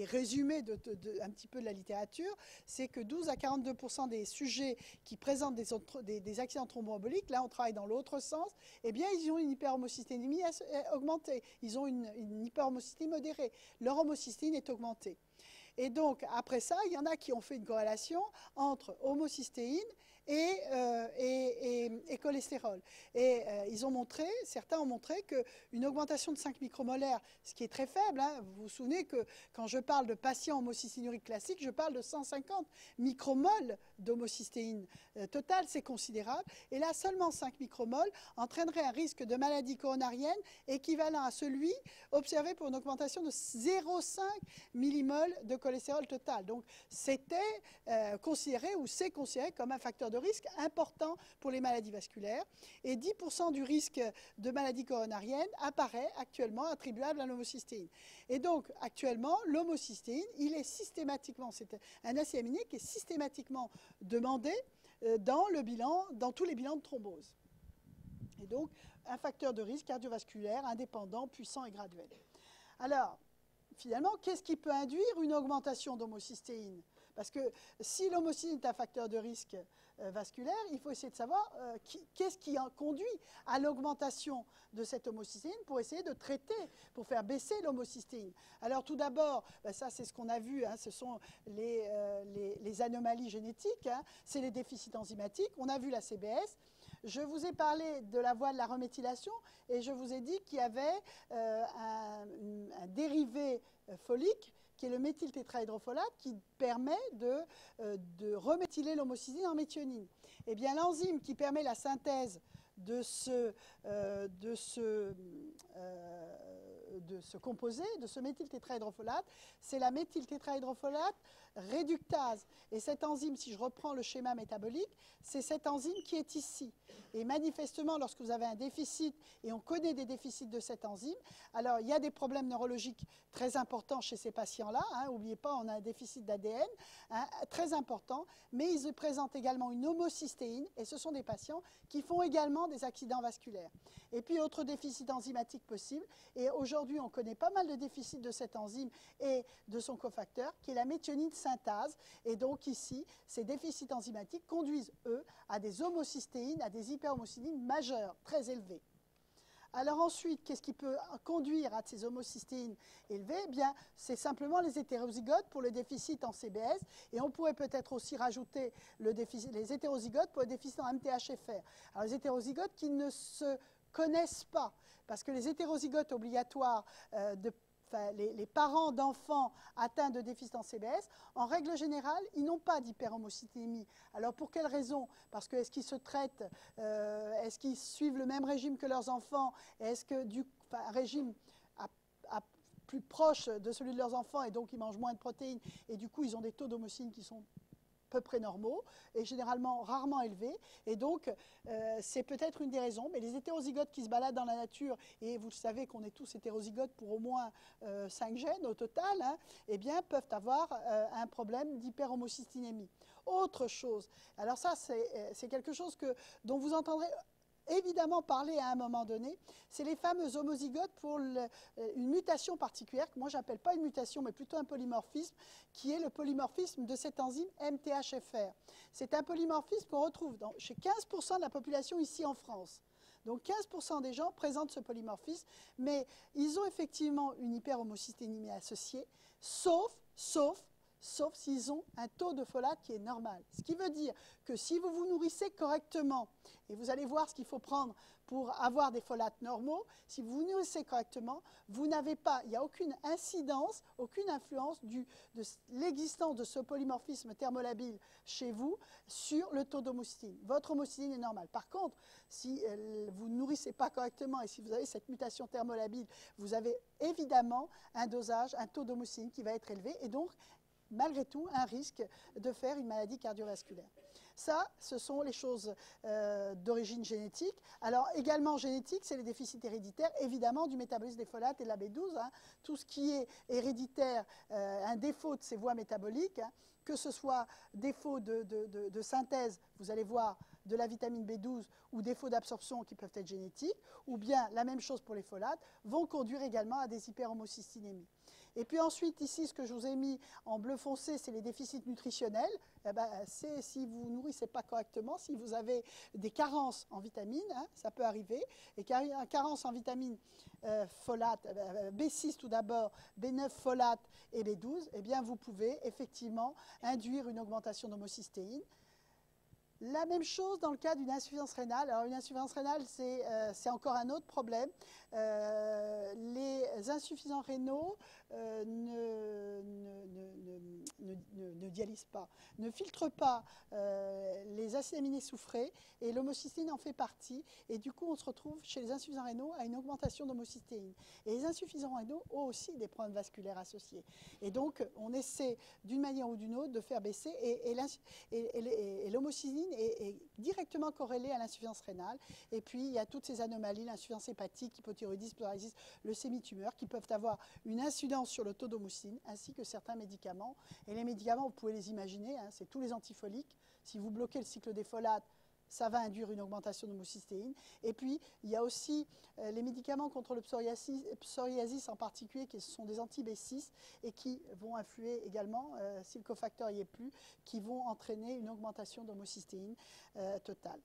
résumés un petit peu de la littérature, c'est que 12 à 42% des sujets qui présentent des accidents thromboemboliques, là on travaille dans l'autre sens, eh bien ils ont une hyperhomocysténémie augmentée, ils ont une hyperhomocysténémie modérée, leur homocystéine est augmentée. Et donc, après ça, il y en a qui ont fait une corrélation entre homocystéine et cholestérol. Et ils ont montré, certains ont montré qu'une augmentation de 5 micromolaires, ce qui est très faible, hein, vous vous souvenez que quand je parle de patients homocysténuriques classiques, je parle de 150 micromoles d'homocystéine totale, c'est considérable. Et là, seulement 5 micromoles entraînerait un risque de maladie coronarienne équivalent à celui observé pour une augmentation de 0,5 millimoles de cholestérol total. Donc, c'était considéré ou c'est considéré comme un facteur de risque important pour les maladies vasculaires. Et 10% du risque de maladie coronarienne apparaît actuellement attribuable à l'homocystéine. Et donc, actuellement, l'homocystéine, il est systématiquement, c'est un acide aminé qui est systématiquement demandé dans tous les bilans de thrombose. Et donc, un facteur de risque cardiovasculaire indépendant, puissant et graduel. Alors, finalement, qu'est-ce qui peut induire une augmentation d'homocystéine? Parce que si l'homocystéine est un facteur de risque vasculaire, il faut essayer de savoir qu'est-ce qui conduit à l'augmentation de cette homocystéine pour essayer de traiter, pour faire baisser l'homocystéine. Alors tout d'abord, ça c'est ce qu'on a vu, hein, ce sont les anomalies génétiques, hein, c'est les déficits enzymatiques. On a vu la CBS. Je vous ai parlé de la voie de la reméthylation et je vous ai dit qu'il y avait un dérivé folique qui est le méthyltétrahydrofolate, qui permet de reméthyler l'homocystéine en méthionine. Eh bien, l'enzyme qui permet la synthèse de ce composé, de ce méthyltétrahydrofolate, c'est la méthyltétrahydrofolate réductase. Et cette enzyme, si je reprends le schéma métabolique, c'est cette enzyme qui est ici. Et manifestement, lorsque vous avez un déficit, et on connaît des déficits de cette enzyme, alors il y a des problèmes neurologiques très importants chez ces patients-là. Hein, n'oubliez pas, on a un déficit d'ADN hein, très important, mais ils présentent également une homocystéine, et ce sont des patients qui font également des accidents vasculaires. Et puis, autre déficit enzymatique possible, et aujourd'hui, on connaît pas mal de déficits de cette enzyme et de son cofacteur, qui est la méthionine synthase. Et donc, ici, ces déficits enzymatiques conduisent, eux, à des homocystéines, à des hyperhomocystéines majeures, très élevées. Alors ensuite, qu'est-ce qui peut conduire à ces homocystéines élevées? Eh bien, c'est simplement les hétérozygotes pour le déficit en CBS. Et on pourrait peut-être aussi rajouter les hétérozygotes pour le déficit en MTHFR. Alors les hétérozygotes qui ne se connaissent pas, parce que les hétérozygotes obligatoires les parents d'enfants atteints de déficit en CBS, en règle générale, ils n'ont pas d'hyperhomocysténémie. Alors pour quelle raison? Parce que est-ce qu'ils se traitent, est-ce qu'ils suivent le même régime que leurs enfants? Est-ce que un régime plus proche de celui de leurs enfants et donc ils mangent moins de protéines et du coup ils ont des taux d'homocystéine qui sont à peu près normaux et généralement rarement élevés. Et donc, c'est peut-être une des raisons. Mais les hétérozygotes qui se baladent dans la nature, et vous le savez qu'on est tous hétérozygotes pour au moins 5 gènes au total, hein, eh bien, peuvent avoir un problème d'hyperhomocysténémie. Autre chose, alors ça, c'est quelque chose dont vous entendrez évidemment parler à un moment donné, c'est les fameux homozygotes pour une mutation particulière, que moi je n'appelle pas une mutation, mais plutôt un polymorphisme, qui est le polymorphisme de cette enzyme MTHFR. C'est un polymorphisme qu'on retrouve chez 15% de la population ici en France. Donc 15% des gens présentent ce polymorphisme, mais ils ont effectivement une hyperhomocysténémie associée, sauf s'ils ont un taux de folate qui est normal. Ce qui veut dire que si vous vous nourrissez correctement, et vous allez voir ce qu'il faut prendre pour avoir des folates normaux, si vous vous nourrissez correctement, vous n'avez pas, il n'y a aucune incidence, aucune influence de l'existence de ce polymorphisme thermolabile chez vous sur le taux d'homocystéine. Votre homocystéine est normale. Par contre, si vous ne nourrissez pas correctement et si vous avez cette mutation thermolabile, vous avez évidemment un dosage, un taux d'homocystéine qui va être élevé et donc malgré tout, un risque de faire une maladie cardiovasculaire. Ça, ce sont les choses d'origine génétique. Alors, également génétique, c'est les déficits héréditaires, évidemment, du métabolisme des folates et de la B12. Hein. Tout ce qui est héréditaire, un défaut de ces voies métaboliques, hein, que ce soit défaut de synthèse, vous allez voir, de la vitamine B12 ou défaut d'absorption qui peuvent être génétiques, ou bien la même chose pour les folates, vont conduire également à des hyperhomocysténémies. Et puis ensuite, ici, ce que je vous ai mis en bleu foncé, c'est les déficits nutritionnels. Eh ben, c'est si vous ne nourrissez pas correctement, si vous avez des carences en vitamines, hein, ça peut arriver. Et carence en vitamines folate, B6 tout d'abord, B9 folate et B12, eh bien, vous pouvez effectivement induire une augmentation d'homocystéine. La même chose dans le cas d'une insuffisance rénale. Alors une insuffisance rénale, c'est encore un autre problème. Les insuffisants rénaux ne dialysent pas, ne filtrent pas les acides aminés soufrés, et l'homocystéine en fait partie. Et du coup, on se retrouve chez les insuffisants rénaux à une augmentation d'homocystéine. Et les insuffisants rénaux ont aussi des problèmes vasculaires associés. Et donc, on essaie d'une manière ou d'une autre de faire baisser, et l'homocystéine est directement corrélée à l'insuffisance rénale. Et puis, il y a toutes ces anomalies, l'insuffisance hépatique, hypothyroïdisme, pleurésis, leucémie-tumeur, qui peuvent avoir une incidence sur le taux d'homocystine, ainsi que certains médicaments. Et les médicaments, vous pouvez les imaginer, hein, c'est tous les antifoliques. Si vous bloquez le cycle des folates, ça va induire une augmentation d'homocystéine. Et puis, il y a aussi les médicaments contre le psoriasis en particulier, qui sont des anti-B6 et qui vont influer également, si le cofacteur n'y est plus, qui vont entraîner une augmentation d'homocystéine totale.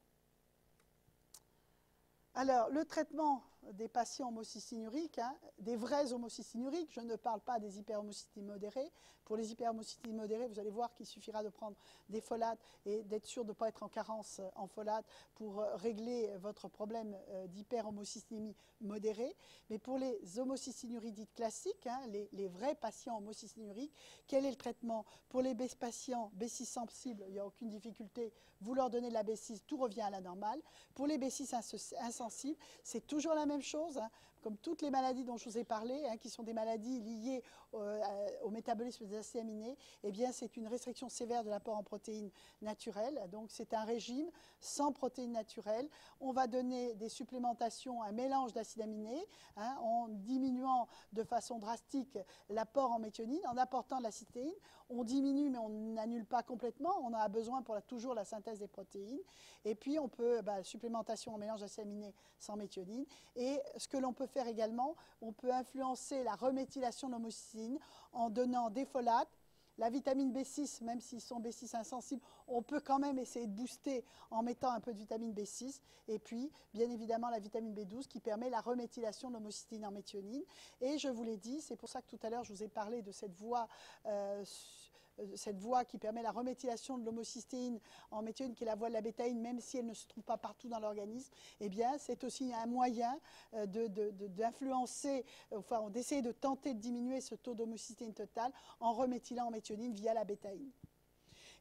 Alors, le traitement des patients homocysténuriques, hein, des vrais homocysténuriques, je ne parle pas des hyperhomocystémies modérées. Pour les hyperhomocystémies modérées, vous allez voir qu'il suffira de prendre des folates et d'être sûr de ne pas être en carence en folates pour régler votre problème d'hyperhomocystémie modérée. Mais pour les homocysténuries dites classiques, hein, les vrais patients homocysténuriques, quel est le traitement? Pour les patients B6 sensibles, il n'y a aucune difficulté, vous leur donnez de la B6, tout revient à la normale. Pour les B6 insensibles, c'est toujours la même chose, hein, comme toutes les maladies dont je vous ai parlé, hein, qui sont des maladies liées au métabolisme des acides aminés, eh bien c'est une restriction sévère de l'apport en protéines naturelles. Donc c'est un régime sans protéines naturelles. On va donner des supplémentations, un mélange d'acides aminés, hein, en diminuant de façon drastique l'apport en méthionine, en apportant de la cystéine. On diminue, mais on n'annule pas complètement. On en a besoin pour toujours la synthèse des protéines. Et puis on peut, supplémentation en mélange d'acides aminés sans méthionine. Et ce que l'on peut faire également, on peut influencer la reméthylation de l'homocystine en donnant des folates. La vitamine B6, même s'ils sont B6 insensibles, on peut quand même essayer de booster en mettant un peu de vitamine B6. Et puis, bien évidemment, la vitamine B12 qui permet la reméthylation de l'homocystine en méthionine. Et je vous l'ai dit, c'est pour ça que tout à l'heure, je vous ai parlé de cette voie qui permet la reméthylation de l'homocystéine en méthionine, qui est la voie de la bétaïne, même si elle ne se trouve pas partout dans l'organisme, eh bien, c'est aussi un moyen d'influencer, enfin, d'essayer de tenter de diminuer ce taux d'homocystéine totale en reméthylant en méthionine via la bétaïne.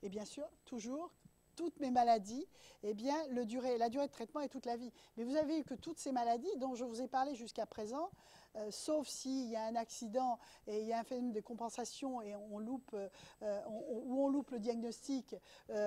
Et bien sûr, toujours, toutes mes maladies, eh bien, la durée de traitement est toute la vie. Mais vous avez vu que toutes ces maladies dont je vous ai parlé jusqu'à présent, sauf s'il y a un accident et il y a un phénomène de compensation et on loupe le diagnostic,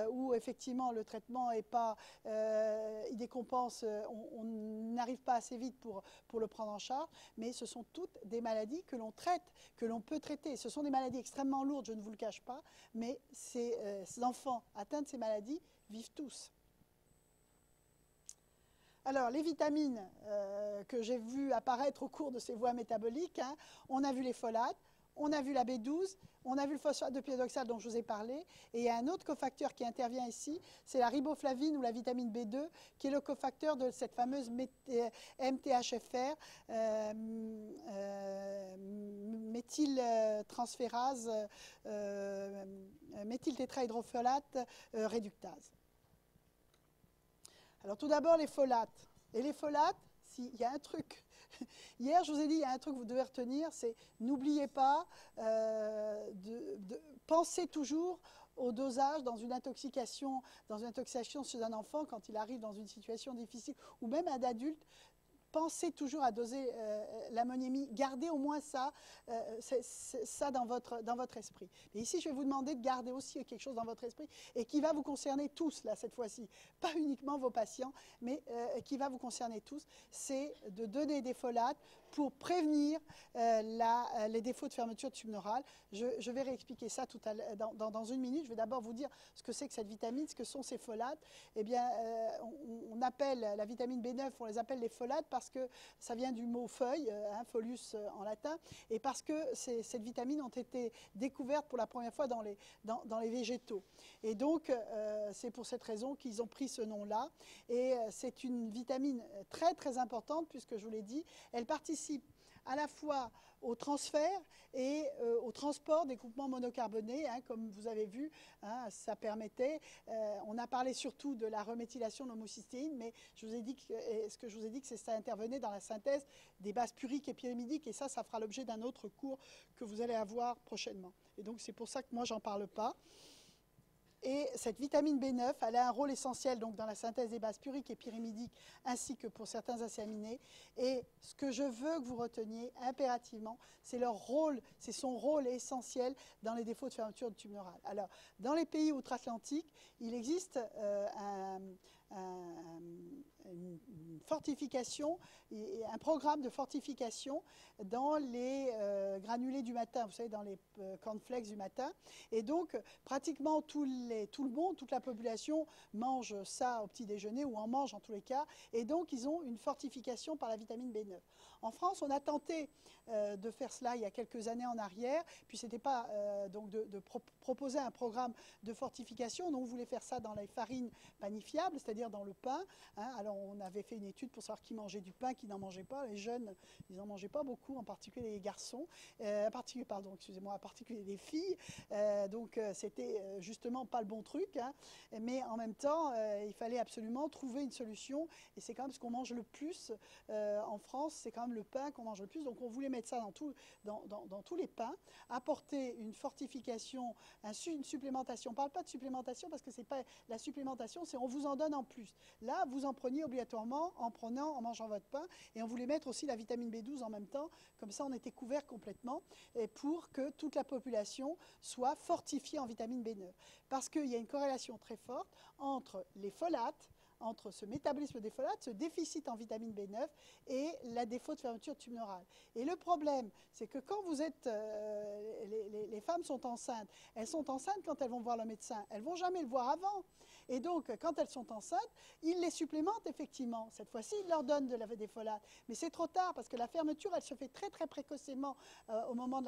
ou effectivement le traitement est pas, il décompense, on n'arrive pas assez vite pour le prendre en charge, mais ce sont toutes des maladies que l'on traite, que l'on peut traiter. Ce sont des maladies extrêmement lourdes, je ne vous le cache pas, mais ces enfants atteints de ces maladies vivent tous. Alors, les vitamines que j'ai vues apparaître au cours de ces voies métaboliques, hein, on a vu les folates, on a vu la B12, on a vu le phosphate de pyridoxal dont je vous ai parlé, et il y a un autre cofacteur qui intervient ici, c'est la riboflavine ou la vitamine B2, qui est le cofacteur de cette fameuse MTHFR, méthyltransférase, méthyltétrahydrofolate réductase. Alors tout d'abord, les folates. Et les folates, il y a un truc. Hier, je vous ai dit, il y a un truc que vous devez retenir, c'est n'oubliez pas pensez toujours au dosage dans une intoxication chez un enfant quand il arrive dans une situation difficile, ou même un adulte. Pensez toujours à doser l'ammoniémie. Gardez au moins ça, ça dans votre esprit. Et ici, je vais vous demander de garder aussi quelque chose dans votre esprit et qui va vous concerner tous, là, cette fois-ci. Pas uniquement vos patients, mais qui va vous concerner tous. C'est de donner des folates pour prévenir les défauts de fermeture de tube neural. Je vais réexpliquer ça tout à l'heure, dans une minute. Je vais d'abord vous dire ce que c'est que cette vitamine, ce que sont ces folates. Eh bien, on appelle la vitamine B9, on les appelle les folates parce parce que ça vient du mot feuille, folius en latin, et parce que cette vitamine ont été découvertes pour la première fois dans les végétaux. Et donc, c'est pour cette raison qu'ils ont pris ce nom-là. Et c'est une vitamine très, très importante, puisque je vous l'ai dit, elle participe à la fois au transfert et au transport des groupements monocarbonés, comme vous avez vu, ça permettait, on a parlé surtout de la reméthylation de l'homocystéine, mais je vous ai dit ce que je vous ai dit, que ça intervenait dans la synthèse des bases puriques et pyrimidiques, et ça fera l'objet d'un autre cours que vous allez avoir prochainement. Et donc c'est pour ça que moi j'en parle pas. Et cette vitamine B9, elle a un rôle essentiel donc, dans la synthèse des bases puriques et pyrimidiques, ainsi que pour certains acides aminés. Et ce que je veux que vous reteniez impérativement, c'est son rôle essentiel dans les défauts de fermeture du tube neural. Alors, dans les pays outre-Atlantique, il existe une fortification, un programme de fortification dans les granulés du matin, vous savez, dans les cornflakes du matin. Et donc, pratiquement tout le monde, toute la population mange ça au petit déjeuner, ou en mange en tous les cas. Et donc, ils ont une fortification par la vitamine B9. En France, on a tenté de faire cela il y a quelques années en arrière, puis c'était pas donc de proposer un programme de fortification. Donc, on voulait faire ça dans les farines panifiables, c'est-à-dire dans le pain. Alors, on avait fait une étude pour savoir qui mangeait du pain, qui n'en mangeait pas. Les jeunes, ils n'en mangeaient pas beaucoup, en particulier les garçons, en particulier les filles. Donc, c'était justement pas le bon truc. Mais en même temps, il fallait absolument trouver une solution. Et c'est quand même ce qu'on mange le plus en France, c'est quand même le pain qu'on mange le plus. Donc, on voulait mettre ça dans tous les pains, apporter une fortification, une supplémentation. On ne parle pas de supplémentation parce que c'est pas la supplémentation, c'est on vous en donne en plus. Là, vous en preniez obligatoirement en mangeant votre pain, et on voulait mettre aussi la vitamine B12 en même temps, comme ça on était couvert complètement, et pour que toute la population soit fortifiée en vitamine B9. Parce qu'il y a une corrélation très forte entre les folates, entre ce métabolisme des folates, ce déficit en vitamine B9 et la défaut de fermeture de tube neural. Et le problème, c'est que quand vous êtes, les femmes sont enceintes, elles sont enceintes quand elles vont voir le médecin, elles ne vont jamais le voir avant. Et donc, quand elles sont enceintes, ils les supplémentent effectivement. Cette fois-ci, ils leur donnent des folates. Mais c'est trop tard parce que la fermeture, elle se fait très, très précocement au moment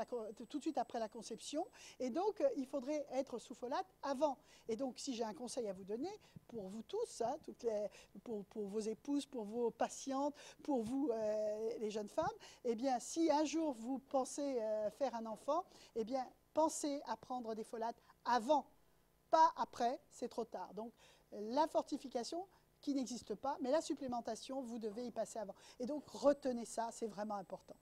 tout de suite après la conception. Et donc, il faudrait être sous folate avant. Et donc, si j'ai un conseil à vous donner, pour vous tous, pour vos épouses, pour vos patientes, pour vous, les jeunes femmes, eh bien, si un jour vous pensez faire un enfant, eh bien, pensez à prendre des folates avant. Pas après, c'est trop tard. Donc, la fortification qui n'existe pas, mais la supplémentation, vous devez y passer avant. Et donc, retenez ça, c'est vraiment important.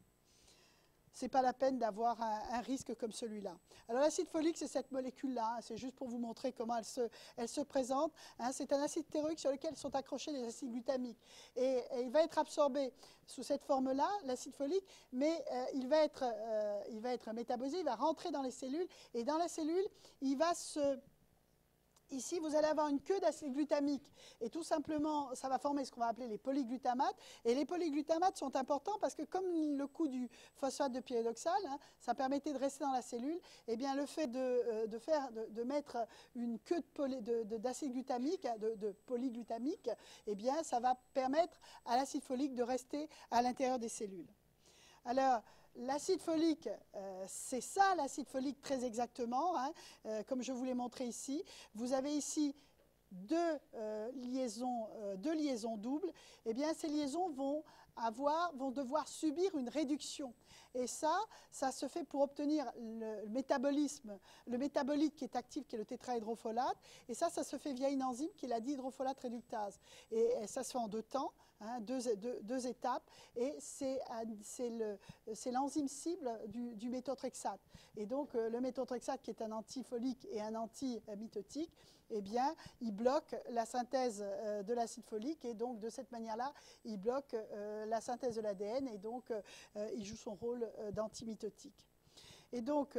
Ce n'est pas la peine d'avoir un risque comme celui-là. Alors, l'acide folique, c'est cette molécule-là. C'est juste pour vous montrer comment elle se présente. C'est un acide théroïque sur lequel sont accrochés les acides glutamiques. Et il va être absorbé sous cette forme-là, l'acide folique, mais il va être métabolisé, il va rentrer dans les cellules. Et dans la cellule, il va se... Ici, vous allez avoir une queue d'acide glutamique et tout simplement, ça va former ce qu'on va appeler les polyglutamates. Et les polyglutamates sont importants parce que comme le coup du phosphate de pyridoxal, ça permettait de rester dans la cellule, et bien le fait de mettre une queue d'acide glutamique, de polyglutamique, et bien ça va permettre à l'acide folique de rester à l'intérieur des cellules. Alors, l'acide folique, c'est ça l'acide folique très exactement, comme je vous l'ai montré ici. Vous avez ici deux liaisons doubles. Eh bien, ces liaisons vont devoir subir une réduction. Et ça se fait pour obtenir le métabolite qui est actif, qui est le tétrahydrofolate. Et ça se fait via une enzyme qui est la dihydrofolate réductase. Et ça se fait en deux temps. Deux étapes, et c'est l'enzyme cible du méthotrexate. Et donc, le méthotrexate, qui est un antifolique et un antimitotique, eh bien, il bloque la synthèse de l'acide folique, et donc, de cette manière-là, il bloque la synthèse de l'ADN, et donc, il joue son rôle d'antimitotique. Et donc,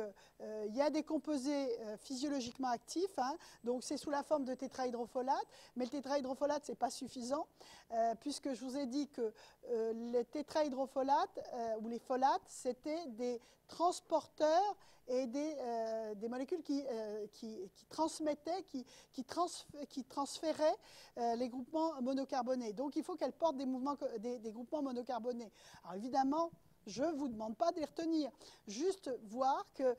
il y a des composés physiologiquement actifs, hein, donc c'est sous la forme de tétrahydrofolate, mais le tétrahydrofolate, ce n'est pas suffisant, puisque je vous ai dit que les tétrahydrofolates ou les folates, c'était des transporteurs et des molécules qui transmettaient, qui transféraient les groupements monocarbonés. Donc il faut qu'elles portent des groupements monocarbonés. Alors évidemment, je ne vous demande pas de les retenir, juste voir que